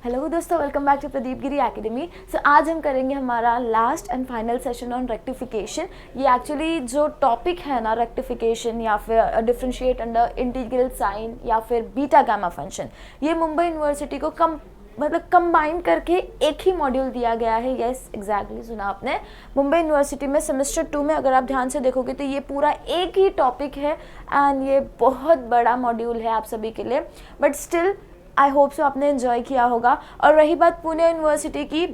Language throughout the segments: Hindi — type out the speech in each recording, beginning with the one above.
हेलो दोस्तों, welcome back to Pradeep Giri academy. आज हम करेंगे हमारा last and final session on rectification. ये एक्चुअली जो टॉपिक है ना, रेक्टिफिकेशन या फिर डिफरेंशिएट अंडर इंटीग्रल साइन या फिर बीटा गामा फंक्शन, ये मुंबई यूनिवर्सिटी को कंबाइन करके एक ही मॉड्यूल दिया गया है। यस एग्जैक्टली सुना आपने। मुंबई यूनिवर्सिटी में सेमेस्टर 2 में अगर आप ध्यान से देखोगे तो ये पूरा एक ही टॉपिक है एंड ये बहुत बड़ा मॉड्यूल है आप सभी के लिए, but still I hope so आपने एंजॉय किया होगा। और रही बात पुणे यूनिवर्सिटी की,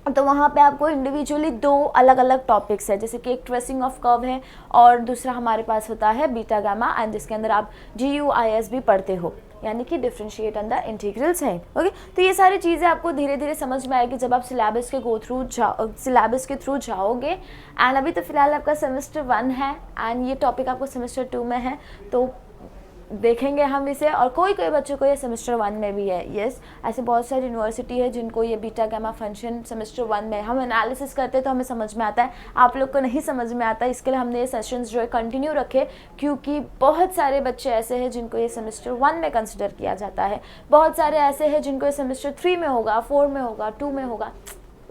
तो वहाँ पे आपको इंडिविजुअली 2 अलग अलग टॉपिक्स है, जैसे कि एक ट्रेसिंग ऑफ कर्व है और दूसरा हमारे पास होता है बीटा गामा, एंड जिसके अंदर आप GUIS भी पढ़ते हो, यानी कि डिफरेंशिएट अंडर इंटीग्रल्स है। ओके, तो ये सारी चीज़ें आपको धीरे धीरे समझ में आएगी जब आप सिलेबस के थ्रू जाओगे। एंड अभी तो फिलहाल आपका सेमेस्टर 1 है एंड ये टॉपिक आपको सेमेस्टर 2 में है, तो देखेंगे हम इसे। और कोई बच्चों को ये सेमेस्टर 1 में भी है। यस, ऐसे बहुत सारी यूनिवर्सिटी है जिनको ये बीटा गामा फंक्शन सेमेस्टर 1 में, हम एनालिसिस करते हैं तो हमें समझ में आता है, आप लोग को नहीं समझ में आता। इसके लिए हमने ये सेशंस जो है कंटिन्यू रखे, क्योंकि बहुत सारे बच्चे ऐसे हैं जिनको ये सेमेस्टर 1 में कंसिडर किया जाता है, बहुत सारे ऐसे हैं जिनको ये सेमेस्टर 3 में होगा, 4 में होगा, 2 में होगा,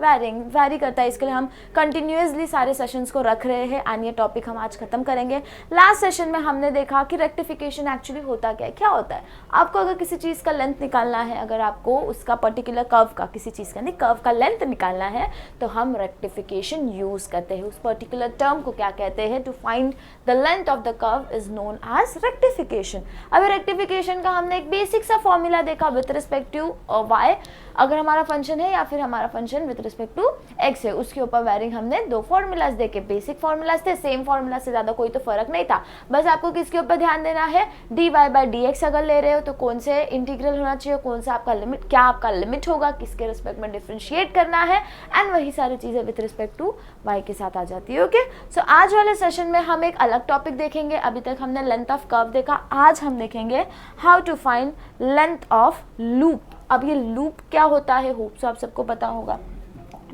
वैरी करता है। इसके लिए हम कंटिन्यूसली सारे सेशंस को रख रहे हैं एंड ये टॉपिक हम आज खत्म करेंगे। लास्ट सेशन में हमने देखा कि रेक्टिफिकेशन एक्चुअली होता क्या होता है। आपको अगर किसी चीज़ का लेंथ निकालना है, अगर आपको उसका पर्टिकुलर कर्व का, किसी चीज़ का नहीं, कर्व का लेंथ निकालना है, तो हम रेक्टिफिकेशन यूज़ करते हैं। उस पर्टिकुलर टर्म को क्या कहते हैं? To find the length of the curve is known as rectification. अभी रेक्टिफिकेशन का हमने एक बेसिक सा फॉर्मूला देखा विथ रिस्पेक्ट टू y, अगर हमारा फंक्शन है या फिर हमारा function with respect to x है, उसके ऊपर वेरिंग हमने 2 फॉर्मूलाज देखे। बेसिक फॉर्मूलाज थे, सेम फॉर्मूला से ज़्यादा कोई तो फर्क नहीं था। बस आपको किसके ऊपर ध्यान देना है, dy/dx अगर ले रहे हो तो कौन से इंटीग्रल होना चाहिए, कौन सा आपका लिमिट, क्या आपका लिमिट होगा, किसके रिस्पेक्ट में डिफ्रेंशिएट करना है, एंड वही सारी चीज़ें विथ रिस्पेक्ट टू y के साथ आ जाती है। ओके, सो आज वाले सेशन में हम एक अलग टॉपिक देखेंगे। अभी तक हमने लेंथ ऑफ कर्व देखा, आज हम देखेंगे how to find length of loop. अब ये लूप क्या होता है, होप सो आप सबको पता होगा।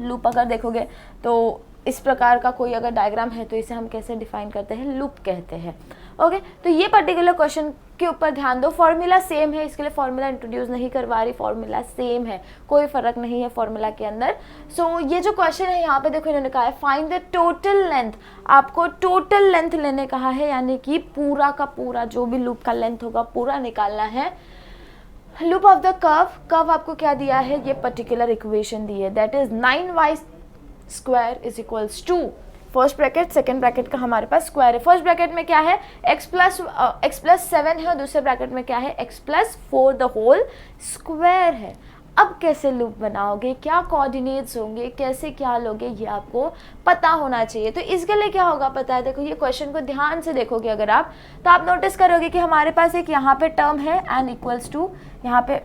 लूप अगर देखोगे तो इस प्रकार का कोई अगर डायग्राम है तो इसे हम कैसे डिफाइन करते हैं, लूप कहते हैं। ओके, तो ये पर्टिकुलर क्वेश्चन के ऊपर ध्यान दो। फॉर्मूला सेम है, इसके लिए फॉर्मूला इंट्रोड्यूस नहीं करवा रही, फॉर्मूला सेम है, कोई फर्क नहीं है फॉर्मूला के अंदर। सो ये जो क्वेश्चन है यहाँ पे देखो, इन्होंने कहा है फाइंड द टोटल लेंथ। आपको टोटल लेंथ लेने कहा है, यानी कि पूरा का पूरा जो भी लूप का लेंथ होगा पूरा निकालना है। लूप ऑफ द कर्व आपको क्या दिया है, ये पर्टिकुलर इक्वेशन दी है, that is 9y² is equals to, first bracket second bracket का हमारे पास स्क्वायर है। फर्स्ट ब्रैकेट में क्या है, x+7 है और दूसरे ब्रैकेट में क्या है, x+4 द होल स्क्वायर है। अब कैसे लूप बनाओगे, क्या कोऑर्डिनेट्स होंगे, कैसे क्या लोगे, ये आपको पता होना चाहिए। तो इसके लिए क्या होगा पता है, देखो ये क्वेश्चन को ध्यान से देखोगे अगर आप, तो आप नोटिस करोगे कि हमारे पास एक यहाँ पे टर्म है एंड इक्वल्स टू, यहाँ पे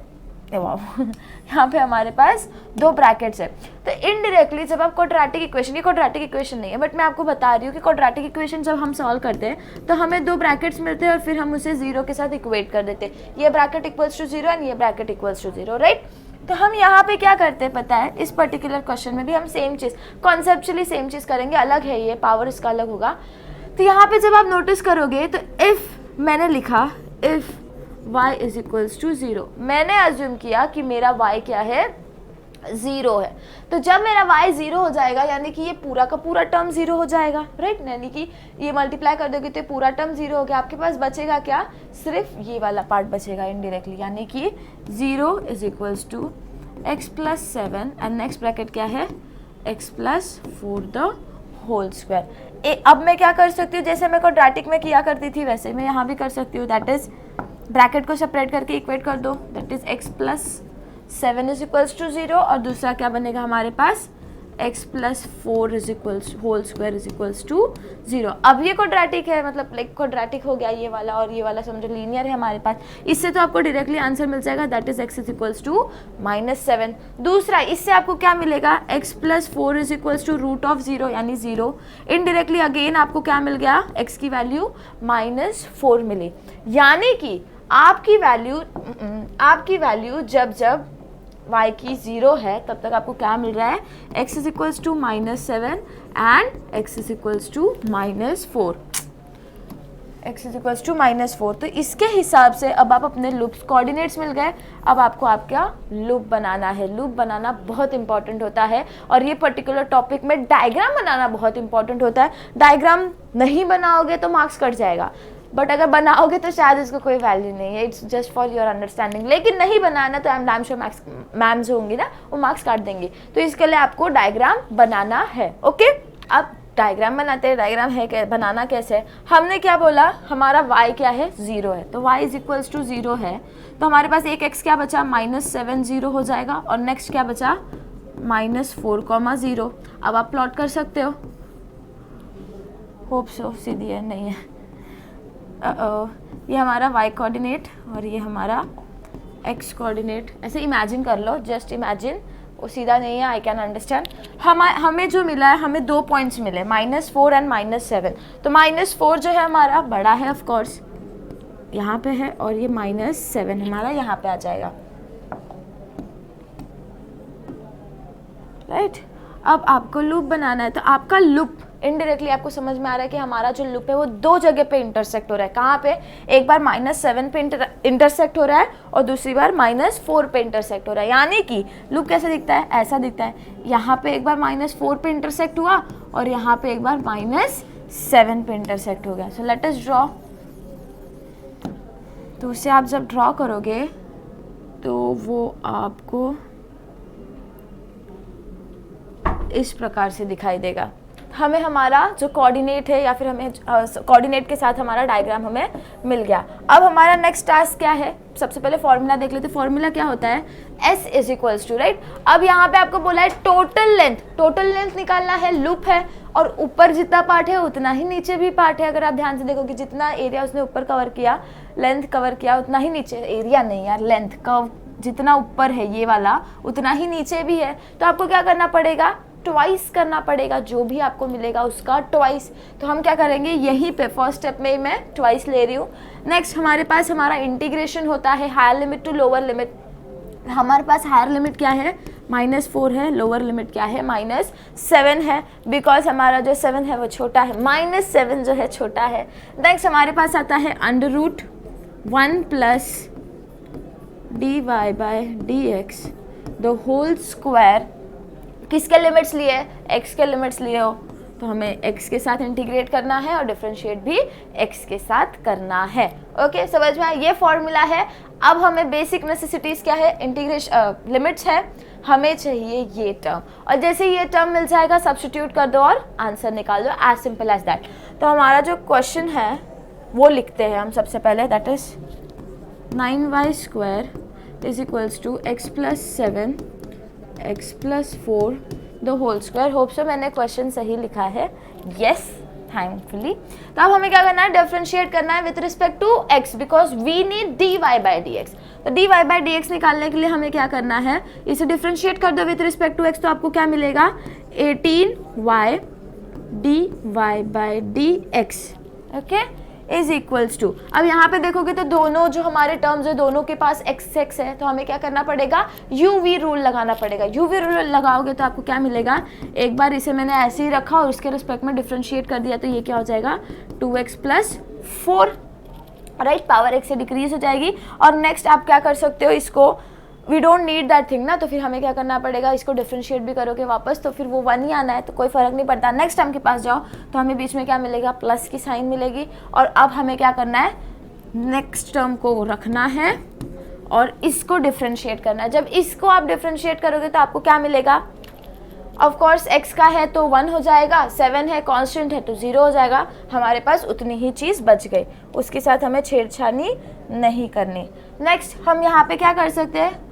यहाँ पे हमारे पास 2 ब्रैकेट्स है। तो इनडायरेक्टली जब आप क्वाड्रेटिक इक्वेशन, ये क्वाड्रेटिक इक्वेशन नहीं है बट मैं आपको बता रही हूँ कि क्वाड्रेटिक इक्वेशन जब हम सॉल्व करते हैं तो हमें 2 ब्रैकेट्स मिलते हैं और फिर हम उसे 0 के साथ इक्वेट कर देते हैं। ये ब्रैकेट इक्वल्स टू 0 एंड ये ब्रैकेट इक्वल्स टू 0, राइट। तो हम यहाँ पे क्या करते हैं पता है, इस पर्टिकुलर क्वेश्चन में भी हम सेम चीज़, कॉन्सेप्चुअली सेम चीज़ करेंगे, अलग है ये, पावर इसका अलग होगा। तो यहाँ पे जब आप नोटिस करोगे तो इफ़ मैंने लिखा if y is equals to 0, मैंने अज्यूम किया कि मेरा y क्या है, 0 है। तो जब मेरा y 0 हो जाएगा, यानी कि ये पूरा का पूरा टर्म 0 हो जाएगा, राइट। यानी कि ये मल्टीप्लाई कर दोगे तो पूरा टर्म 0 हो गया, आपके पास बचेगा क्या, सिर्फ ये वाला पार्ट बचेगा इनडायरेक्टली, यानी कि 0 is equals to x+7 and next bracket क्या है, x+4 द होल स्क्वायर। अब मैं क्या कर सकती हूँ, जैसे मैं क्वाड्रेटिक में किया करती थी वैसे मैं यहाँ भी कर सकती हूँ, दैट इज ब्रैकेट को सेपरेट करके इक्वेट कर दो, that is x+7 is equals to 0 और दूसरा क्या बनेगा हमारे पास, x+4 is equals whole square is equals to 0। अब ये क्वाड्रेटिक है, मतलब लाइक क्वाड्रेटिक हो गया ये वाला, और ये वाला समझो लीनियर है हमारे पास। इससे तो आपको डायरेक्टली आंसर मिल जाएगा, that is x is equals to -7। दूसरा इससे आपको क्या मिलेगा, x+4 इज इक्वल्स टू √0 यानी 0। इनडायरेक्टली अगेन आपको क्या मिल गया, x की वैल्यू -4 मिली, यानी कि आपकी वैल्यू जब y की 0 है तब तक आपको क्या मिल रहा है, x is equals to -7 and x is equals to -4। x is equals to -4। तो इसके हिसाब से अब आप अपने लूप्स कोऑर्डिनेट्स मिल गए, अब आपको आपका लूप बनाना है। लूप बनाना बहुत इंपॉर्टेंट होता है और ये पर्टिकुलर टॉपिक में डायग्राम बनाना बहुत इंपॉर्टेंट होता है। डायग्राम नहीं बनाओगे तो मार्क्स कट जाएगा, बट अगर बनाओगे तो शायद इसको कोई वैल्यू नहीं है, it's just for your understanding. लेकिन नहीं बनाना तो I am damn sure ma'am जो होंगी ना वो मार्क्स काट देंगे। तो इसके लिए आपको डायग्राम बनाना है। ओके, अब डायग्राम बनाते हैं। डायग्राम है क्या, बनाना कैसे है? हमने क्या बोला, हमारा y क्या है, 0 है, तो y इज इक्वल्स टू 0 है। तो हमारे पास एक x क्या बचा, -7 0 हो जाएगा, और नेक्स्ट क्या बचा, -4, 0। अब आप प्लॉट कर सकते हो, होप सो सीधी है, नहीं है। ये हमारा y कोऑर्डिनेट और ये हमारा x कोऑर्डिनेट, ऐसे इमेजिन कर लो, जस्ट इमेजिन। वो सीधा नहीं है, आई कैन अंडरस्टैंड। हमें जो मिला है, हमें 2 पॉइंट्स मिले, -4 एंड -7। तो -4 जो है हमारा बड़ा है ऑफ कोर्स, यहाँ पे है, और ये -7 हमारा यहाँ पे आ जाएगा, राइट। अब आपको लूप बनाना है, तो आपका लूप इनडायरेक्टली आपको समझ में आ रहा है कि हमारा जो लूप है वो 2 जगह पे इंटरसेक्ट हो रहा है। कहाँ पे, एक बार -7 पे इंटरसेक्ट हो रहा है और दूसरी बार -4 पे इंटरसेक्ट हो रहा है। यानी कि लूप कैसे दिखता है, ऐसा दिखता है, यहाँ पे एक बार -4 पे इंटरसेक्ट हुआ और यहाँ पे एक बार -7 पे इंटरसेक्ट हो गया। So let us draw. तो उसे आप जब ड्रॉ करोगे तो वो आपको इस प्रकार से दिखाई देगा। हमें हमारा जो कोऑर्डिनेट है या फिर हमें कोऑर्डिनेट के साथ हमारा डायग्राम हमें मिल गया। अब हमारा नेक्स्ट टास्क क्या है, सबसे पहले फॉर्मूला देख लेते हैं। फॉर्मूला क्या होता है, s is equals to, right. अब यहाँ पे आपको बोला है टोटल लेंथ निकालना है, लूप है, और ऊपर जितना पार्ट है उतना ही नीचे भी पार्ट है। अगर आप ध्यान से देखोगे, जितना एरिया उसने ऊपर कवर किया, लेंथ कवर किया, उतना ही नीचे, एरिया नहीं यार, लेंथ का जितना ऊपर है ये वाला उतना ही नीचे भी है। तो आपको क्या करना पड़ेगा, ट्वाइस करना पड़ेगा, जो भी आपको मिलेगा उसका ट्वाइस। तो हम क्या करेंगे, यहीं पे फर्स्ट स्टेप में मैं ट्वाइस ले रही हूँ। नेक्स्ट हमारे पास हमारा इंटीग्रेशन होता है higher limit to lower limit. हमारे पास हायर लिमिट क्या है, -4 है, लोअर लिमिट क्या है, -7 है, बिकॉज हमारा जो 7 है वो छोटा है, -7 जो है छोटा है। नेक्स्ट हमारे पास आता है √1 + dy/dx द होल स्क्वायर। किसके लिमिट्स लिए, x के लिमिट्स लिए हो, तो हमें x के साथ इंटीग्रेट करना है और डिफरेंशिएट भी x के साथ करना है। ओके, समझ में आया, ये फॉर्मूला है। अब हमें बेसिक नेसेसिटीज क्या है, इंटीग्रेशन लिमिट्स है, हमें चाहिए ये टर्म, और जैसे ये टर्म मिल जाएगा सब्स्टिट्यूट कर दो और आंसर निकाल दो, एज सिंपल एज दैट। तो हमारा जो क्वेश्चन है वो लिखते हैं हम सबसे पहले, that is 9y² is equals to x + 7 x + 4 the whole square. Hope so मैंने क्वेश्चन सही लिखा है, यस, थैंकफुली। तो अब हमें क्या करना है, डिफरेंशिएट करना है with respect to x, because we need dy/dx। तो dy/dx निकालने के लिए हमें क्या करना है, इसे डिफरेंशिएट कर दो विद रिस्पेक्ट टू x, तो आपको क्या मिलेगा, 18y dy/dx, okay, is equals to. अब यहाँ पे देखोगे तो दोनों जो हमारे टर्म्स है दोनों के पास x है, तो हमें क्या करना पड़ेगा, uv रूल लगाना पड़ेगा। uv रूल लगाओगे तो आपको क्या मिलेगा, एक बार इसे मैंने ऐसे ही रखा और उसके रिस्पेक्ट में डिफरेंशिएट कर दिया, तो ये क्या हो जाएगा, 2x + 4, राइट, पावर x से डिक्रीज हो जाएगी। और नेक्स्ट आप क्या कर सकते हो, इसको we don't need that thing ना, तो फिर हमें क्या करना पड़ेगा, इसको डिफरेंशिएट भी करोगे वापस तो फिर वो 1 ही आना है, तो कोई फर्क नहीं पड़ता। नेक्स्ट टर्म के पास जाओ तो हमें बीच में क्या मिलेगा, प्लस की साइन मिलेगी। और अब हमें क्या करना है, नेक्स्ट टर्म को रखना है और इसको डिफरेंशिएट करना है। जब इसको आप डिफरेंशिएट करोगे तो आपको क्या मिलेगा, ऑफ कोर्स x का है तो 1 हो जाएगा, 7 है कांस्टेंट है तो 0 हो जाएगा। हमारे पास उतनी ही चीज़ बच गई, उसके साथ हमें छेड़छाड़ी नहीं करनी। नेक्स्ट हम यहाँ पे क्या कर सकते हैं,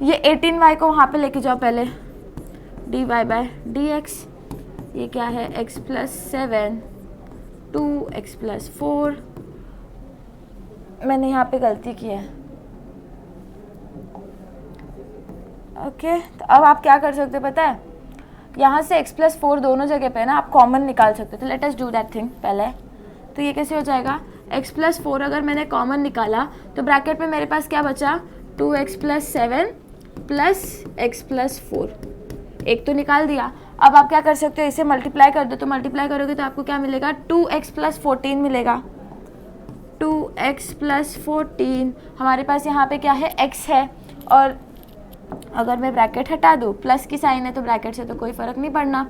ये 18y को वहाँ पे लेके जाओ पहले, dy/dx, ये क्या है, x + 7 2x + 4, मैंने यहाँ पे गलती की है, ओके। तो अब आप क्या कर सकते हो पता है, यहाँ से x + 4 दोनों जगह पे ना आप कॉमन निकाल सकते हो, तो let us do that thing पहले। तो ये कैसे हो जाएगा, x + 4 अगर मैंने कॉमन निकाला तो ब्रैकेट में मेरे पास क्या बचा, 2x + 7 + x + 4, एक तो निकाल दिया। अब आप क्या कर सकते हो, इसे मल्टीप्लाई कर दो, तो मल्टीप्लाई करोगे तो आपको क्या मिलेगा, 2x + 14 मिलेगा। 2x + 14, हमारे पास यहाँ पे क्या है, x है, और अगर मैं ब्रैकेट हटा दूँ, प्लस की साइन है तो ब्रैकेट से तो कोई फ़र्क नहीं पड़ना।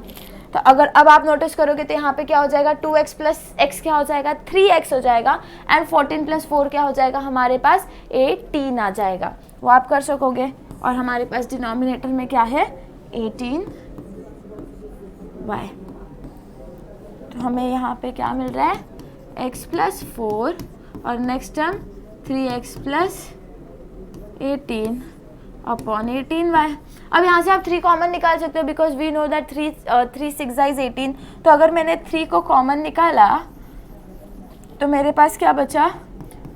तो अगर अब आप नोटिस करोगे तो यहाँ पे क्या हो जाएगा, 2x + x क्या हो जाएगा, 3x हो जाएगा, एंड 14 + 4 क्या हो जाएगा, हमारे पास 18 आ जाएगा। वो आप कर सकोगे। और हमारे पास डिनोमिनेटर में क्या है, 18y। तो हमें यहाँ पे क्या मिल रहा है, x + 4 और next term 3x + 18 upon 18y। अब यहाँ से आप 3 कॉमन निकाल सकते हो, because we know that 3 6 is 18। तो अगर मैंने 3 को कॉमन निकाला तो मेरे पास क्या बचा,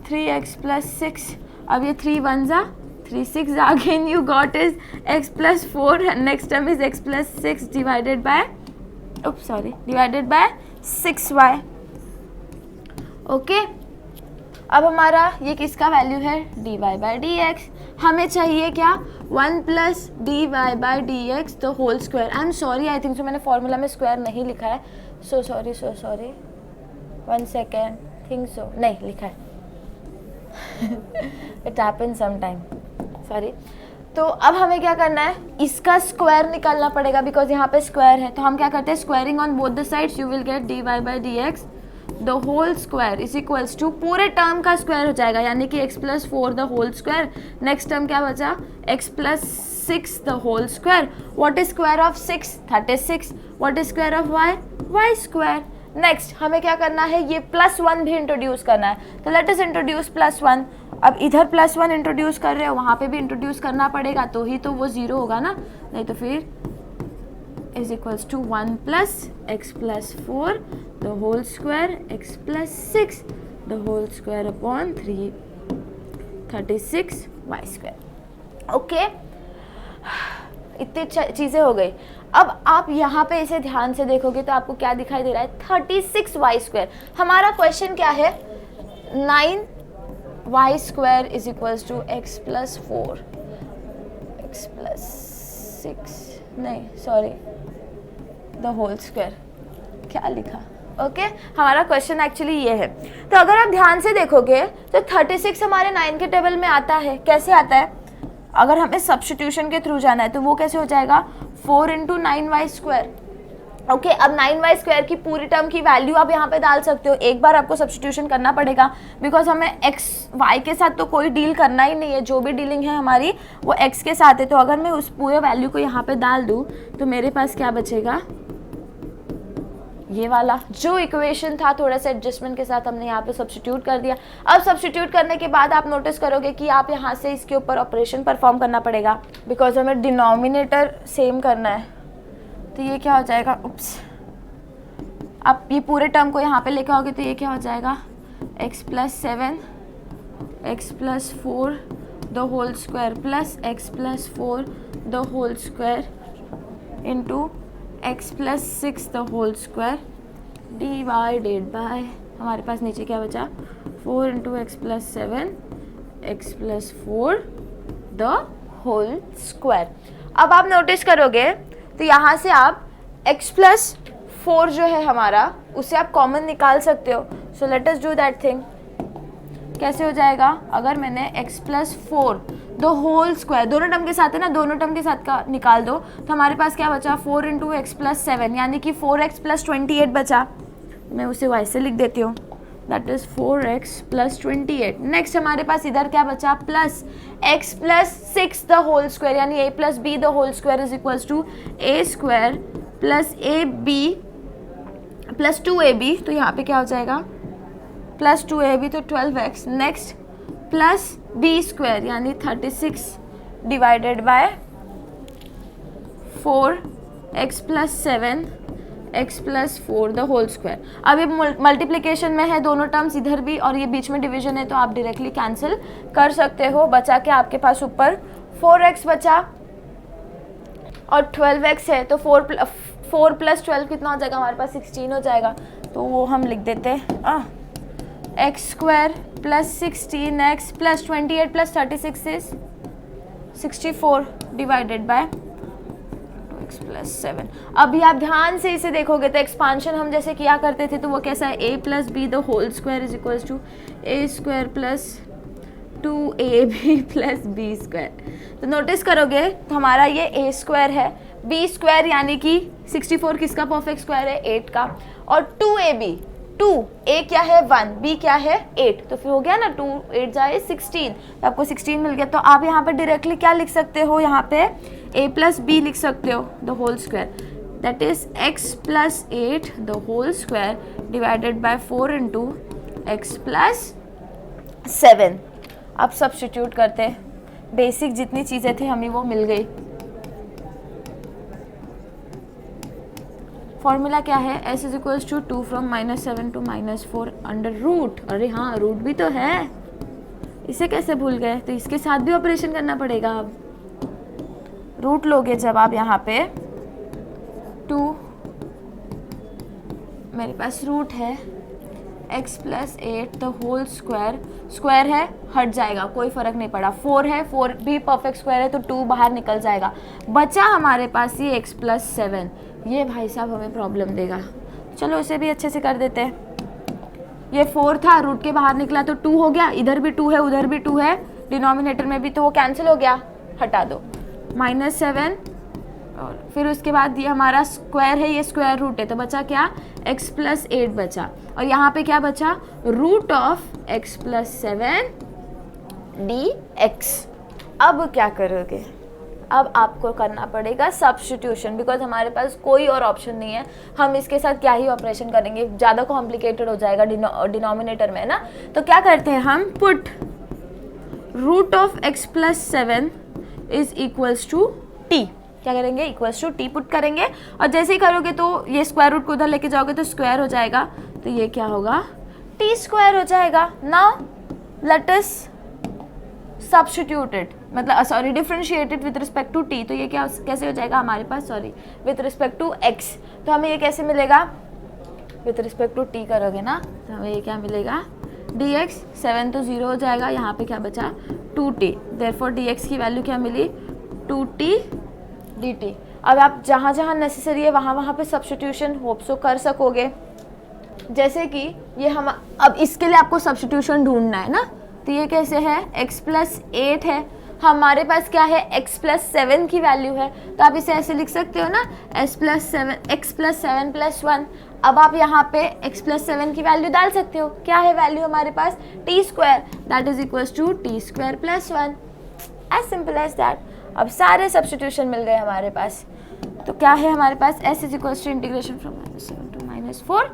3x + 6। अब ये 3 1 जा 3 6, again you got is x + 4, next term is x + 6 divided by 6y। Okay, अब हमारा ये किसका वैल्यू है, dy/dx। हमें चाहिए क्या, 1 + dy/dx the whole square. I am sorry, I think so मैंने फॉर्मूला में स्क्वायर नहीं लिखा है, so sorry 1 second, think so नहीं लिखा है। It happen some time, sorry. तो अब हमें क्या करना है, इसका स्क्वायर निकालना पड़ेगा, बिकॉज यहाँ पे स्क्वायर है। तो हम क्या करते हैं, squaring on both the sides, you will get dy/dx the whole square is equals to, पूरे टर्म का स्क्वायर हो जाएगा, यानी कि x + 4 the whole square. Next term क्या बचा, x + 6 the whole square. What is square of 6, 36। What is square of y square. Next हमें क्या करना है, ये +1 भी इंट्रोड्यूस करना है, तो लेट अस इंट्रोड्यूस +1। अब इधर +1 इंट्रोड्यूस कर रहे हो, वहाँ पे भी इंट्रोड्यूस करना पड़ेगा, तो ही तो वो 0 होगा ना, नहीं तो फिर is equals to 1 + x + 4 the whole square, x + 6 the whole square upon 3 36y square. Okay, इतनी चीज़ें हो गई। अब आप यहाँ पे इसे ध्यान से देखोगे तो आपको क्या दिखाई दे रहा है, 36y स्क्वायर। हमारा क्वेश्चन क्या है, 9y square is equals to x + 4 x + 6 नहीं सॉरी द होल स्क्वायर, क्या लिखा, ओके हमारा क्वेश्चन एक्चुअली ये है। तो अगर आप ध्यान से देखोगे तो 36 हमारे 9 के टेबल में आता है। कैसे आता है, अगर हमें सब्स्टिट्यूशन के थ्रू जाना है तो वो कैसे हो जाएगा, 4 × 9y स्क्वायर। ओके, अब 9y स्क्वायर की पूरी टर्म की वैल्यू आप यहाँ पे डाल सकते हो। एक बार आपको सब्स्टिट्यूशन करना पड़ेगा, बिकॉज हमें x y के साथ तो कोई डील करना ही नहीं है, जो भी डीलिंग है हमारी वो x के साथ है। तो अगर मैं उस पूरे वैल्यू को यहाँ पे डाल दूँ तो मेरे पास क्या बचेगा, ये वाला जो इक्वेशन था, थोड़ा सा एडजस्टमेंट के साथ हमने यहाँ पे सब्स्टिट्यूट कर दिया। अब सब्स्टिट्यूट करने के बाद आप नोटिस करोगे कि आप यहाँ से इसके ऊपर ऑपरेशन परफॉर्म करना पड़ेगा, बिकॉज हमें डिनोमिनेटर सेम करना है। तो ये क्या हो जाएगा, उप्स, आप ये पूरे टर्म को यहाँ पे लेकर आओगे तो ये क्या हो जाएगा, x + 7 x + 4 the whole square plus x + 4 the whole square into x + 6 the whole square divided by, हमारे पास नीचे क्या बचा, 4 × x + 7 x + 4 the whole square. अब आप नोटिस करोगे तो यहाँ से आप x + 4 जो है हमारा, उसे आप कॉमन निकाल सकते हो। So let us do that thing. कैसे हो जाएगा, अगर मैंने x + 4 द होल स्क्वायर, दोनों टर्म के साथ है ना, दोनों टर्म के साथ का निकाल दो, तो हमारे पास क्या बचा, 4 × x + 7 यानी कि 4x + 28 बचा। मैं उसे वैसे लिख देती हूँ, दैट इज 4x + 28। नेक्स्ट हमारे पास इधर क्या बचा, plus x + 6 the whole square यानी a + b the whole square is equals to a² + ab + 2ab। तो यहाँ पे क्या हो जाएगा, + 2ab तो 12x। नेक्स्ट प्लस b² यानी 36 divided by 4x + 7 x + 4 the whole square. अब ये मल्टीप्लिकेशन में है दोनों टर्म्स इधर भी, और ये बीच में डिवीजन है, तो आप डायरेक्टली कैंसिल कर सकते हो। बचा के आपके पास ऊपर 4x बचा और 12x है, तो 4 + 12 कितना हो जाएगा, हमारे पास 16 हो जाएगा। तो वो हम लिख देते हैं x² + 16x + 28 + 36 is 64 divided by 2 x plus 7। अभी आप ध्यान से इसे देखोगे तो एक्सपांशन हम जैसे किया करते थे तो वो कैसा है, a plus B the whole square is equals to A square plus 2ab plus B square. तो नोटिस करोगे तो हमारा ये a स्क्वायर है, b स्क्वायर यानी कि 64 किसका परफेक्ट स्क्वायर है, 8 का, और 2ab, 2 a क्या है 1, b क्या है 8, तो फिर हो गया ना 2 8 जाए 16, तो आपको 16 मिल गया। तो आप यहाँ पे डायरेक्टली क्या लिख सकते हो, यहाँ पे a प्लस बी लिख सकते हो the whole square, that is x plus 8 the whole square divided by 4 into X plus 7। अब सब्स्टिट्यूट करते, बेसिक जितनी चीज़ें थी हमें वो मिल गई। फॉर्मूला क्या है, s is equals to 2 from -7 to -4 under root. अरे हाँ, रूट भी तो है, इसे कैसे भूल गए, तो इसके साथ भी ऑपरेशन करना पड़ेगा। अब रूट लोगे जब आप यहाँ पे 2, मेरे पास रूट है x plus 8 the whole square, square है हट जाएगा, कोई फ़र्क नहीं पड़ा, 4 है, 4 भी परफेक्ट स्क्वायर है तो 2 बाहर निकल जाएगा, बचा हमारे पास ये x प्लस 7। ये भाई साहब हमें प्रॉब्लम देगा, चलो इसे भी अच्छे से कर देते हैं। ये 4 था, रूट के बाहर निकला तो 2 हो गया, इधर भी 2 है उधर भी 2 है, डिनोमिनेटर में भी, तो वो कैंसिल हो गया, हटा दो, -7, और फिर उसके बाद ये हमारा स्क्वायर है, ये स्क्वायर रूट है, तो बचा क्या, x प्लस 8 बचा, और यहाँ पे क्या बचा, root of x plus 7 dx। अब क्या करोगे, अब आपको करना पड़ेगा सब्स्टिट्यूशन, बिकॉज हमारे पास कोई और ऑप्शन नहीं है, हम इसके साथ क्या ही ऑपरेशन करेंगे, ज़्यादा कॉम्प्लिकेटेड हो जाएगा डिनोमिनेटर में ना। तो क्या करते हैं हम, put root of x plus 7 is equals to t, क्या करेंगे, इक्वल्स टू टी पुट करेंगे, और जैसे ही करोगे तो ये स्क्वायर रूट को उधर लेके जाओगे तो स्क्वायर हो जाएगा, तो ये क्या होगा, टी स्क्वायर हो जाएगा। Now let us substitute it, मतलब sorry differentiated with respect to T, तो ये क्या कैसे हो जाएगा हमारे पास, sorry with respect to X, तो हमें ये कैसे मिलेगा, विद रिस्पेक्ट टू टी करोगे ना तो हमें ये क्या मिलेगा, dx, 7 तो 0 हो जाएगा, यहाँ पे क्या बचा 2t, देयरफॉर dx की वैल्यू क्या मिली 2t dt। अब आप जहाँ जहाँ नेसेसरी है वहाँ वहाँ पे सब्स्टिट्यूशन होप सो कर सकोगे, जैसे कि ये हम, अब इसके लिए आपको सब्स्टिट्यूशन ढूंढना है ना, तो ये कैसे है, x प्लस 8 है, हमारे पास क्या है x प्लस 7 की वैल्यू है, तो आप इसे ऐसे लिख सकते हो ना, x प्लस 7 प्लस 1। अब आप यहाँ पे x प्लस 7 की वैल्यू डाल सकते हो, क्या है वैल्यू हमारे पास, T square, that is equals to T square plus 1, as simple as that. अब सारे सब्स्टिट्यूशन मिल गए हमारे पास, तो क्या है हमारे पास, s is equals to integration from -7 to -4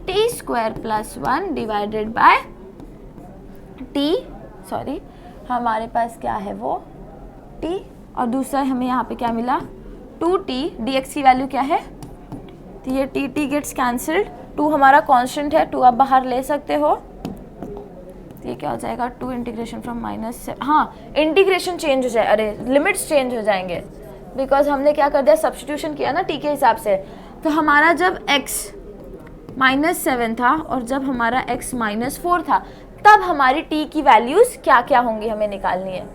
T square plus 1 divided by T, sorry हमारे पास क्या है वो t, और दूसरा हमें यहाँ पे क्या मिला 2t, dx की वैल्यू क्या है, तो ये t गेट्स कैंसल्ड, 2 हमारा कांस्टेंट है, 2 आप बाहर ले सकते हो, तो ये क्या हो जाएगा 2 इंटीग्रेशन फ्रॉम -7, हाँ इंटीग्रेशन चेंज हो जाए, अरे लिमिट्स चेंज हो जाएंगे, बिकॉज हमने क्या कर दिया, सब्स्टिट्यूशन किया ना t के हिसाब से। तो हमारा जब x -7 था और जब हमारा x -4 था, तब हमारी t की वैल्यूज क्या क्या होंगी हमें निकालनी है।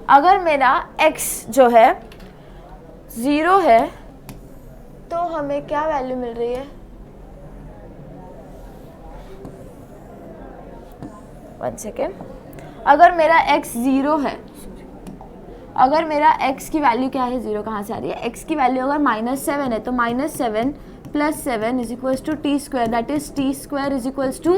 अगर मेरा x जो है 0 है तो हमें क्या वैल्यू मिल रही है, 1 सेकेंड, अगर मेरा x 0 है, अगर मेरा x की वैल्यू क्या है, 0 कहाँ से आ रही है, x की वैल्यू अगर -7 है तो -7 plus 7 is equals to T square, that is T square is equals to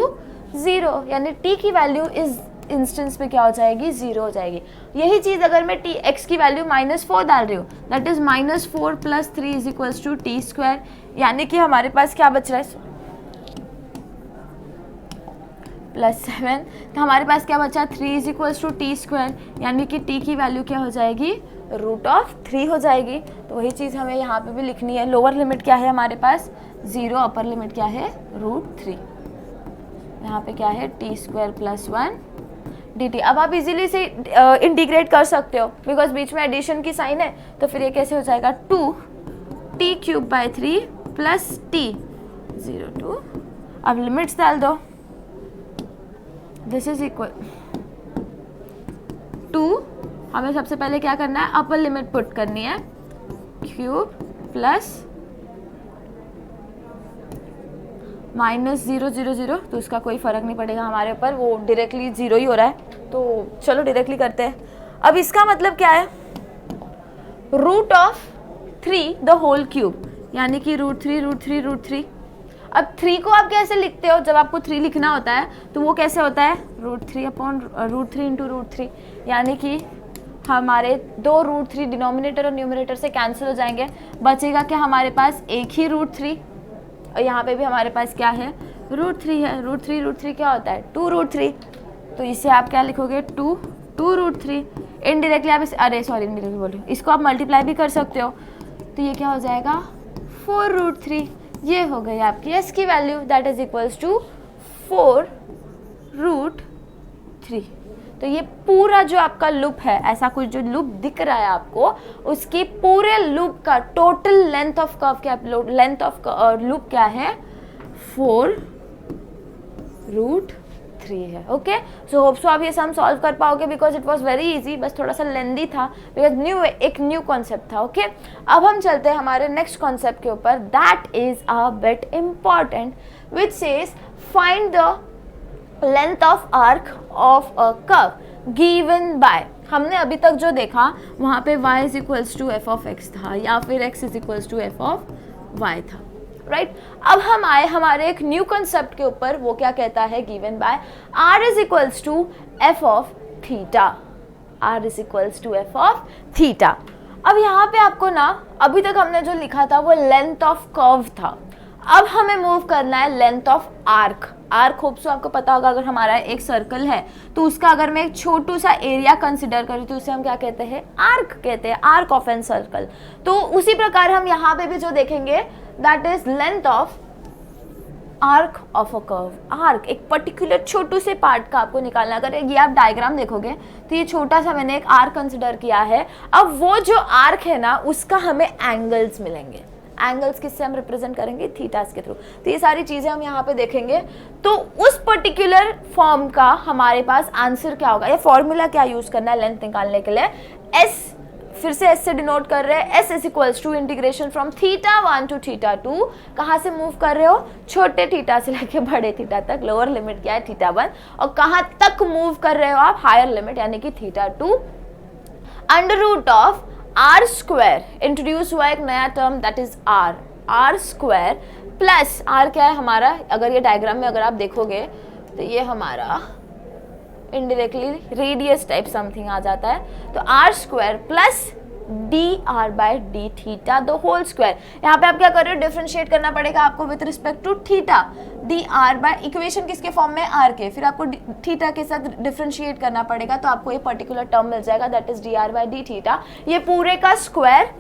0, यानी t की वैल्यू इस इंस्टेंस में क्या हो जाएगी, 0 हो जाएगी। यही चीज़ अगर मैं x की वैल्यू -4 डाल रही हूँ, that is -4 plus 3 is equals to T square, यानी कि हमारे पास क्या बच रहा है, +7, तो हमारे पास क्या बचा 3 is equals to T square, यानी कि t की वैल्यू क्या हो जाएगी, √3 हो जाएगी। तो वही चीज़ हमें यहाँ पे भी लिखनी है, लोअर लिमिट क्या है हमारे पास 0, अपर लिमिट क्या है √3, यहाँ पे क्या है टी स्क्वायर प्लस 1 dt। अब आप इजीली से इंटीग्रेट कर सकते हो, बिकॉज बीच में एडिशन की साइन है, तो फिर ये कैसे हो जाएगा 2t³/3 प्लस t 0 to, अब लिमिट्स डाल दो, दिस इज इक्वल 2 हमें सबसे पहले क्या करना है, अपर लिमिट पुट करनी है, क्यूब प्लस माइनस 0 0 0, तो उसका कोई फर्क नहीं पड़ेगा हमारे ऊपर, वो डायरेक्टली 0 ही हो रहा है, तो चलो डायरेक्टली करते हैं। अब इसका मतलब क्या है, root of 3 the whole cube, यानी कि रूट 3 अब 3 को आप कैसे लिखते हो, जब आपको 3 लिखना होता है तो वो कैसे होता है, √3 अपॉन √3 इंटू √3, यानी कि हमारे 2 √3 डिनोमिनेटर और न्यूमरेटर से कैंसिल हो जाएंगे, बचेगा क्या हमारे पास एक ही √3, और यहाँ पे भी हमारे पास क्या है, √3 है। √3 क्या होता है, 2 √3, तो इसे आप क्या लिखोगे, 2 √3। इनडायरेक्टली आप इनडायरेक्टली बोलो, इसको आप मल्टीप्लाई भी कर सकते हो, तो ये क्या हो जाएगा, 4 √3। ये हो गई आपकी s की value, that is equals to 4 √3। तो ये पूरा जो आपका लूप है, ऐसा कुछ जो लूप दिख रहा है आपको, उसकी पूरे लूप का टोटल लेंथ ऑफ कर्व क्या, लेंथ ऑफ लूप क्या है, 4 √3 है। ओके, सो होप सो आप ये सम सॉल्व कर पाओगे, because it was very easy, बस थोड़ा सा लेंदी था, बिकॉज एक न्यू कॉन्सेप्ट था। ओके, अब हम चलते हैं हमारे नेक्स्ट कॉन्सेप्ट के ऊपर, that is a bit important, which says find the length of arc of a curve given by, हमने अभी तक जो देखा वहाँ पे y is equals to F of X था, या फिर x is equals to F of Y था, राइट। अब हम आए हमारे एक न्यू कंसेप्ट के ऊपर, वो क्या कहता है, given by r is equals to F of theta, r is equals to F of theta. अब यहाँ पे आपको ना, अभी तक हमने जो लिखा था वो लेंथ ऑफ कर्व था, अब हमें मूव करना है length of arc. Arc hope so आपको पता होगा, अगर हमारा एक सर्कल है तो उसका अगर मैं एक छोटू सा एरिया कंसिडर करूँ तो उसे हम क्या कहते हैं, आर्क कहते हैं, आर्क ऑफ एन सर्कल। तो उसी प्रकार हम यहाँ पे भी जो देखेंगे, that is length of arc of a curve. Arc एक पर्टिकुलर छोटू से पार्ट का आपको निकालना, अगर ये आप डायग्राम देखोगे तो ये छोटा सा मैंने एक आर्क कंसिडर किया है। अब वो जो आर्क है ना, उसका हमें एंगल्स मिलेंगे, एंगल्स किससे हम रिप्रेजेंट करेंगे, थीटास के थ्रू। तो ये सारी चीजें हम यहाँ पे देखेंगे, तो उस पर्टिकुलर फॉर्म का हमारे पास आंसर क्या होगा, या फॉर्मूला क्या यूज करना है लेंथ निकालने के लिए, एस, फिर से एस से डिनोट कर रहे हैं, S is equals to integration from θ1 to θ2, कहाँ से मूव कर रहे हो, छोटे थीटा से लेके बड़े थीटा तक, लोअर लिमिट क्या है θ1, और कहाँ तक मूव कर रहे हो आप, हायर लिमिट यानी कि θ2, under root of R square, introduce हुआ एक नया term that is R square plus R क्या है हमारा, अगर ये डायग्राम में अगर आप देखोगे तो ये हमारा इनडायरेक्टली रेडियस टाइप समथिंग आ जाता है, तो R square plus D R by D theta the whole square. यहाँ पे आप क्या कर रहे हो, डिफरेंशिएट करना पड़ेगा आपको with respect to theta, D R by equation किसके फॉर्म में, आर के, फिर आपको थीटा के साथ डिफरेंशिएट करना पड़ेगा, तो आपको ये पर्टिकुलर टर्म मिल जाएगा that is D R by D theta, ये पूरे का स्क्वायर,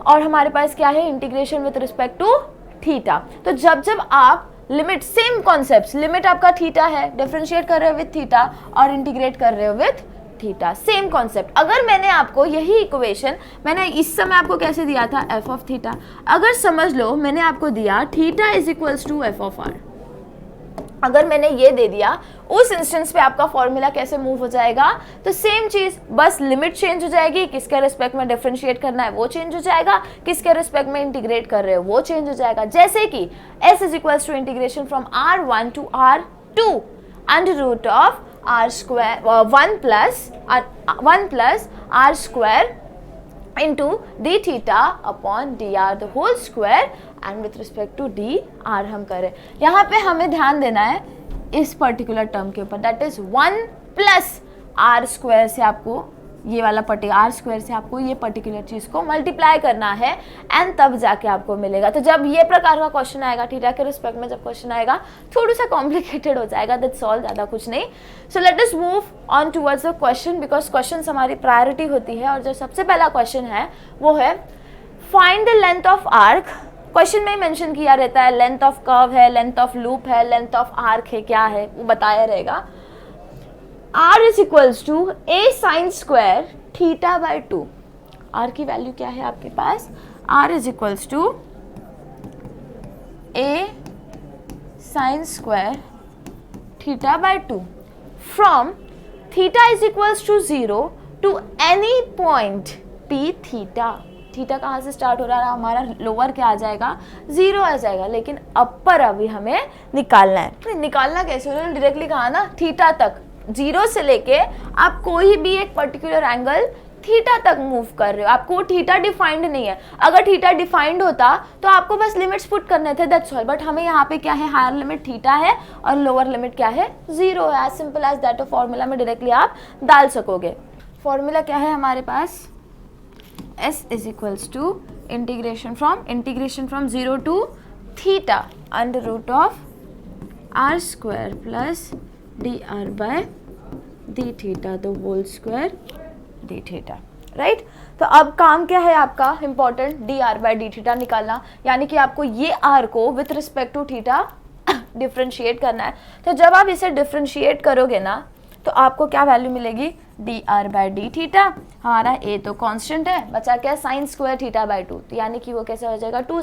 और हमारे पास क्या है, integration with respect to theta. तो जब जब आप लिमिट, सेम कॉन्सेप्ट, लिमिट आपका थीटा है, डिफरेंशिएट कर रहे हो विद थीटा और इंटीग्रेट कर रहे हो विद थीटा, सेम कॉन्सेप्ट। अगर मैंने आपको यही इक्वेशन, मैंने इस समय आपको कैसे दिया था, एफ ऑफ थीटा, अगर समझ लो मैंने आपको दिया theta is equals to F of R, अगर मैंने ये दे दिया, उस इंस्टेंस पे आपका फॉर्मूला कैसे मूव हो जाएगा, तो सेम चीज, बस लिमिट चेंज हो जाएगी, किसके रिस्पेक्ट में डिफरेंशिएट करना है वो चेंज हो जाएगा, किसके रिस्पेक्ट में इंटीग्रेट कर रहे हो वो चेंज हो जाएगा। जैसे कि s is equals to integration from r1 to r2 under root of r square 1 plus r square into d theta upon dr the whole square and with respect to dr हम करें। यहाँ पे हमें ध्यान देना है इस पर्टिकुलर टर्म के ऊपर, that is 1 plus R square से आपको ये वाला आर स्क्वायर से आपको ये पर्टिकुलर चीज़ को मल्टीप्लाई करना है, एंड तब जाके आपको मिलेगा। तो जब ये प्रकार का क्वेश्चन आएगा, थीटा के रिस्पेक्ट में जब क्वेश्चन आएगा, थोड़ा सा कॉम्प्लिकेटेड हो जाएगा, दैट्स ऑल, ज़्यादा कुछ नहीं। So let us move on towards the question, because question हमारी प्रायोरिटी होती है। और जो सबसे पहला क्वेश्चन है वो है find the length of arc. Question में मेंशन किया रहता है लेंथ ऑफ कर्व है, लेंथ ऑफ लूप है, लेंथ ऑफ आर्क है, क्या है वो बताया रहेगा। r is equals to a sine square theta by 2। r की वैल्यू क्या है आपके पास, r is equals to a sine square theta by 2 from theta is equals to 0 to any point P theta. Theta कहाँ से स्टार्ट हो रहा है हमारा, लोअर क्या आ जाएगा, 0 आ जाएगा, लेकिन अपर अभी हमें निकालना है। तो निकालना कैसे, उन्होंने डायरेक्टली कहा ना थीटा तक, 0 से लेके आप कोई भी एक पर्टिकुलर एंगल थीटा तक मूव कर रहे हो, आपको थीटा डिफाइंड नहीं है। अगर थीटा डिफाइंड होता तो आपको बस लिमिट्स पुट करने थे, दैट्स ऑल। बट हमें यहाँ पे क्या है, हायर लिमिट थीटा है और लोअर लिमिट क्या है, 0 है। As simple as that. Formula में डायरेक्टली आप डाल सकोगे। फॉर्मूला क्या है हमारे पास, s is equals to integration from 0 to theta under root of r square plus dr by d theta the whole square d theta, right. तो अब काम क्या है आपका important, dr by d theta निकालना, यानी कि आपको ये r को with respect to theta differentiate करना है। तो जब आप इसे डिफ्रेंशिएट करोगे ना तो आपको क्या वैल्यू मिलेगी, dr by d थीटा। हमारा a तो कांस्टेंट है, बचा क्या, साइन स्क्वायर थीटा बाई 2, तो यानी कि वो कैसे हो जाएगा, 2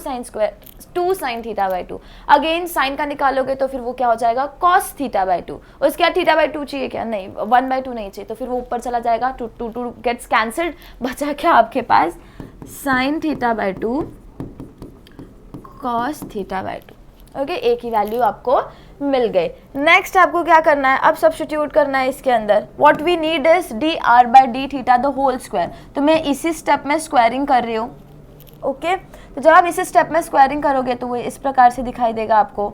sign theta by 2। Again sine का निकालोगे तो फिर वो क्या हो जाएगा, कॉस थीटा बाई 2। उसके बाद थीटा बाई 2 चाहिए क्या, नहीं, 1/2 नहीं चाहिए, तो फिर वो ऊपर चला जाएगा, 2 गेट्स कैंसल्ड, बचा क्या आपके पास, sine theta by 2 cos theta by 2। Okay, एक ही वैल्यू आपको मिल गई। नेक्स्ट आपको क्या करना है, अब सब्स्टिट्यूट करना है इसके अंदर। What we need is dr by d theta the whole square. तो मैं इसी स्टेप में स्क्वायरिंग कर रही हूँ। ओके, तो जब आप इसी स्टेप में स्क्वायरिंग करोगे तो वो इस प्रकार से दिखाई देगा आपको।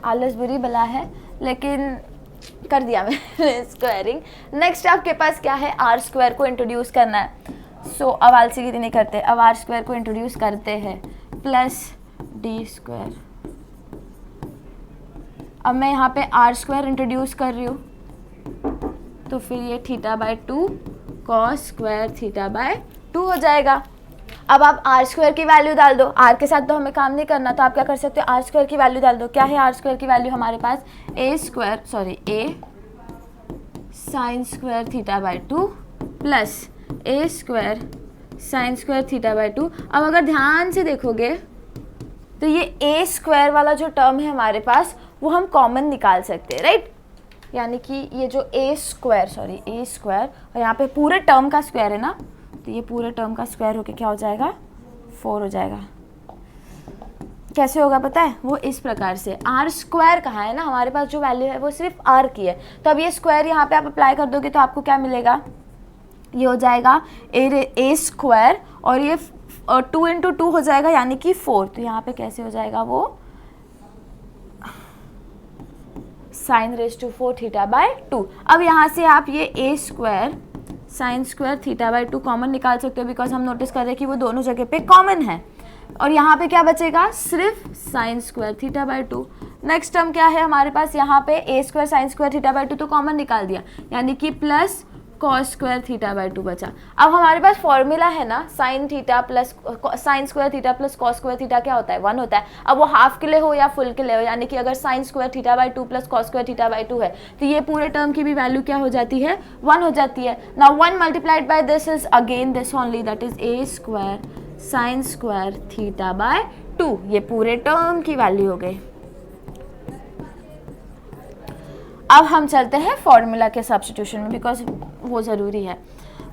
आलस बुरी बला है, लेकिन कर दिया मैंने स्क्वायरिंग। नेक्स्ट आपके पास क्या है, आर स्क्वायर को इंट्रोड्यूस करना है। सो अब आलसीगिरी नहीं करते, अब आर स्क्वायर को इंट्रोड्यूस करते हैं, प्लस डी स्क्वायर। अब मैं यहाँ पे आर स्क्वायर इंट्रोड्यूस कर रही हूँ, तो फिर ये theta by 2 cos square theta by 2 हो जाएगा। अब आप आर स्क्वायर की वैल्यू डाल दो, आर के साथ तो हमें काम नहीं करना, तो आप क्या कर सकते हो, आर स्क्वायर की वैल्यू डाल दो। क्या है आर स्क्वायर की वैल्यू हमारे पास, A sine square theta by 2 plus A square sine square theta by 2। अब अगर ध्यान से देखोगे तो ये ए स्क्वायर वाला जो टर्म है हमारे पास वो हम कॉमन निकाल सकते हैं, राइट। यानी कि ये जो ए स्क्वायर और यहाँ पे पूरे टर्म का स्क्वायर है ना, तो ये पूरे टर्म का स्क्वायर होके क्या हो जाएगा, 4 हो जाएगा। कैसे होगा पता है, वो इस प्रकार से, आर स्क्वायर कहाँ है ना, हमारे पास जो वैल्यू है वो सिर्फ आर की है। तो अब ये स्क्वायर यहाँ पे आप अप्लाई कर दोगे तो आपको क्या मिलेगा, ये हो जाएगा ए स्क्वायर और ये 2 × 2 हो जाएगा, यानी कि 4। तो यहाँ पे कैसे हो जाएगा वो, sine raise to 4 theta by 2। अब यहाँ से आप ये A square sine square theta by 2 common निकाल सकते हो, बिकॉज हम नोटिस कर रहे हैं कि वो दोनों जगह पे कॉमन है। और यहाँ पे क्या बचेगा, सिर्फ sine square theta by 2। Next term क्या है हमारे पास, यहाँ पे A square sine square theta by 2 तो कॉमन निकाल दिया, यानी कि plus cos square theta by 2 बचा। अब हमारे पास फॉर्मूला है ना, sine theta plus sine square theta plus cos square theta क्या होता है, 1 होता है। अब वो हाफ के लिए हो या फुल के लिए हो, यानी कि अगर sign square theta by 2 plus cos square theta by 2 है तो ये पूरे टर्म की भी वैल्यू क्या हो जाती है, 1 हो जाती है। Now 1 multiplied by this is again this only, that is a square sine square theta by 2। ये पूरे टर्म की वैल्यू हो गई। अब हम चलते हैं फॉर्मूला के सब्स्टिट्यूशन में, बिकॉज वो ज़रूरी है।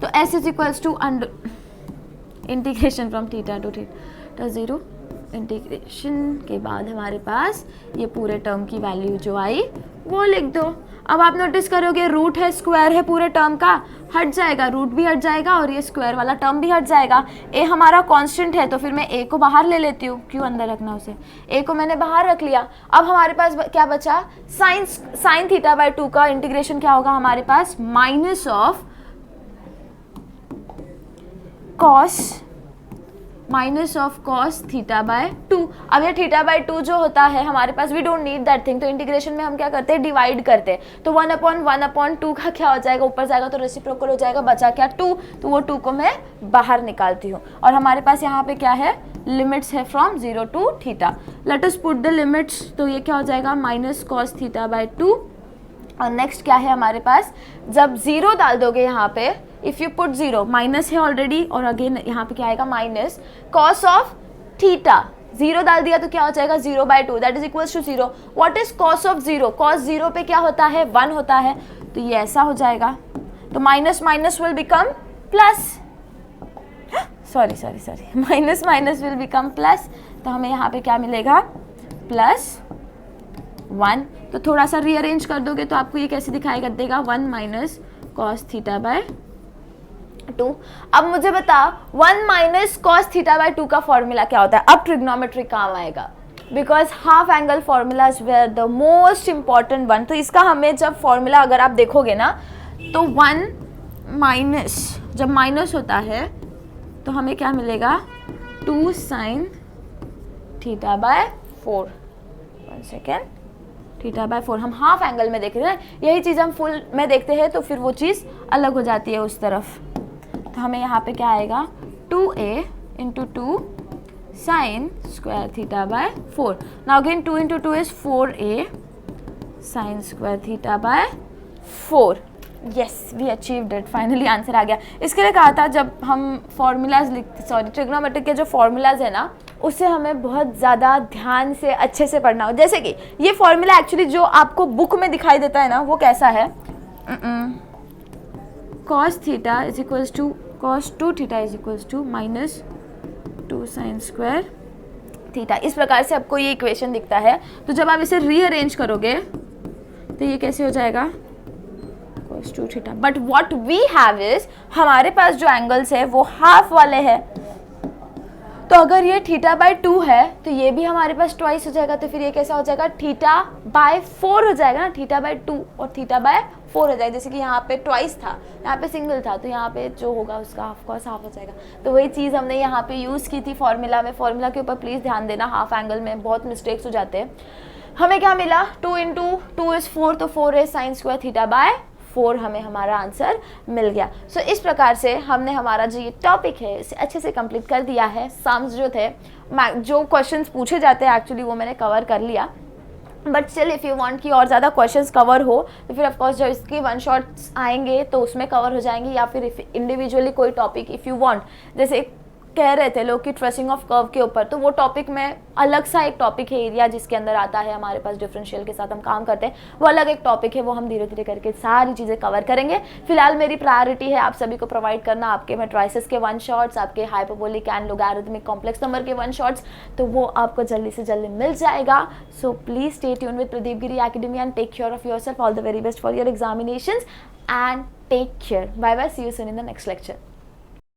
तो s is equals to integration from theta to theta 0, integration के बाद हमारे पास ये पूरे टर्म की वैल्यू जो आई वो लिख दो। अब आप नोटिस करोगे रूट है, स्क्वायर है, पूरे टर्म का हट जाएगा, रूट भी हट जाएगा और ये स्क्वायर वाला टर्म भी हट जाएगा। ए हमारा कांस्टेंट है तो फिर मैं ए को बाहर ले लेती हूँ, क्यों अंदर रखना उसे, ए को मैंने बाहर रख लिया। अब हमारे पास क्या बचा, साइन थीटा बाई 2 का इंटीग्रेशन क्या होगा हमारे पास, minus of cos theta by 2। अब ये थीटा बाय 2 जो होता है हमारे पास, we don't need that thing, तो इंटीग्रेशन में हम क्या करते हैं, डिवाइड करते हैं। तो 1/1/2 का क्या हो जाएगा, ऊपर जाएगा तो रेसिप्रोकल हो जाएगा, बचा क्या 2, तो वो 2 को मैं बाहर निकालती हूँ। और हमारे पास यहाँ पे क्या है, लिमिट्स है from 0 to theta. Let us put the limits, तो ये क्या हो जाएगा, माइनस कॉस थीटा बाय 2। और नेक्स्ट क्या है हमारे पास, जब 0 डाल दोगे यहाँ पे, इफ यू पुट 0, माइनस है ऑलरेडी और अगेन यहाँ पे क्या आएगा, माइनस कॉस ऑफ थीटा, 0 डाल दिया तो क्या हो जाएगा, 0/2, that is equals to 0। What is cos of 0, cos 0 पे क्या होता है, 1 होता है, तो ये ऐसा हो जाएगा। तो minus minus will become plus, sorry minus minus will become plus, तो हमें यहाँ पे क्या मिलेगा प्लस 1। तो थोड़ा सा रीअरेंज कर दोगे तो आपको ये कैसे दिखाई देगा 1 माइनस कॉस थीटा बाय 2। अब मुझे बता 1 माइनस कॉस थीटा बाय 2 का फॉर्मूला क्या होता है। अब ट्रिग्नोमेट्री काम आएगा, because half angle formulas were the most important one. तो इसका हमें जब फॉर्मूला अगर आप देखोगे ना तो 1 माइनस जब माइनस होता है तो हमें क्या मिलेगा 2 sine theta by 4। 1 second, theta by 4 हम हाफ एंगल में देख रहे हैं, यही चीज़ हम फुल में देखते हैं तो फिर वो चीज़ अलग हो जाती है उस तरफ। तो हमें यहाँ पे क्या आएगा 2a into 2 sine square theta by 4। Now again 2 into 2 is 4a sine square theta by 4। Yes, we achieved it, finally answer आ गया। इसके लिए कहा था जब हम फॉर्मूलाज ट्रिग्नोमेट्री के जो फॉर्मूलाज है ना उससे हमें बहुत ज़्यादा ध्यान से अच्छे से पढ़ना हो। जैसे कि ये फॉर्मूला एक्चुअली जो आपको बुक में दिखाई देता है ना वो कैसा है, cos theta is equals to cos 2 theta is equals to minus 2 sine square theta. इस प्रकार से आपको ये इक्वेशन दिखता है। तो जब आप इसे रीअरेंज करोगे तो ये कैसे हो जाएगा cos 2 theta. But what we have is हमारे पास जो एंगल्स है वो हाफ वाले हैं, तो अगर ये थीटा बाय 2 है तो ये भी हमारे पास ट्वाइस हो जाएगा। तो फिर ये कैसा हो जाएगा थीटा बाय 4 हो जाएगा ना, थीटा बाय 2 और थीटा बाय 4 हो जाएगा। जैसे कि यहाँ पे ट्वाइस था, यहाँ पे सिंगल था, तो यहाँ पे जो होगा उसका हाफ कॉस हाफ हो जाएगा। तो वही चीज़ हमने यहाँ पे यूज़ की थी फॉर्मूला में। फॉर्मूला के ऊपर प्लीज़ ध्यान देना, हाफ एंगल में बहुत मिस्टेक्स हो जाते हैं। हमें क्या मिला 2 इंटू 2 इज़ 4, तो 4 है साइन स्क्वायर थीटा बाय 4 हमें हमारा आंसर मिल गया। सो इस प्रकार से हमने हमारा जो ये टॉपिक है इसे अच्छे से कंप्लीट कर दिया है। सम्स जो थे, जो क्वेश्चंस पूछे जाते हैं एक्चुअली वो मैंने कवर कर लिया। But still if you want कि और ज़्यादा क्वेश्चंस कवर हो तो फिर ऑफकोर्स जब इसके 1 शॉट्स आएंगे तो उसमें कवर हो जाएंगे, या फिर इंडिविजुअली कोई टॉपिक इफ़ यू वांट, जैसे कह रहे थे लोग कि ट्रेसिंग ऑफ कर्व के ऊपर, तो वो टॉपिक में अलग सा एक टॉपिक है, एरिया जिसके अंदर आता है हमारे पास डिफरेंशियल के साथ हम काम करते हैं, वो अलग एक टॉपिक है, वो हम धीरे धीरे करके सारी चीज़ें कवर करेंगे। फिलहाल मेरी प्रायोरिटी है आप सभी को प्रोवाइड करना आपके मैट्रिसेस के 1 शॉट्स, आपके hyperbolic and logarithmic complex number के 1 शॉट्स, तो वो आपको जल्दी से जल्दी मिल जाएगा। So please stay tune with Pradeep Giri Academy and take care of yourself. All the very best for your examinations and take care. Bye bye, see you soon in the next lecture.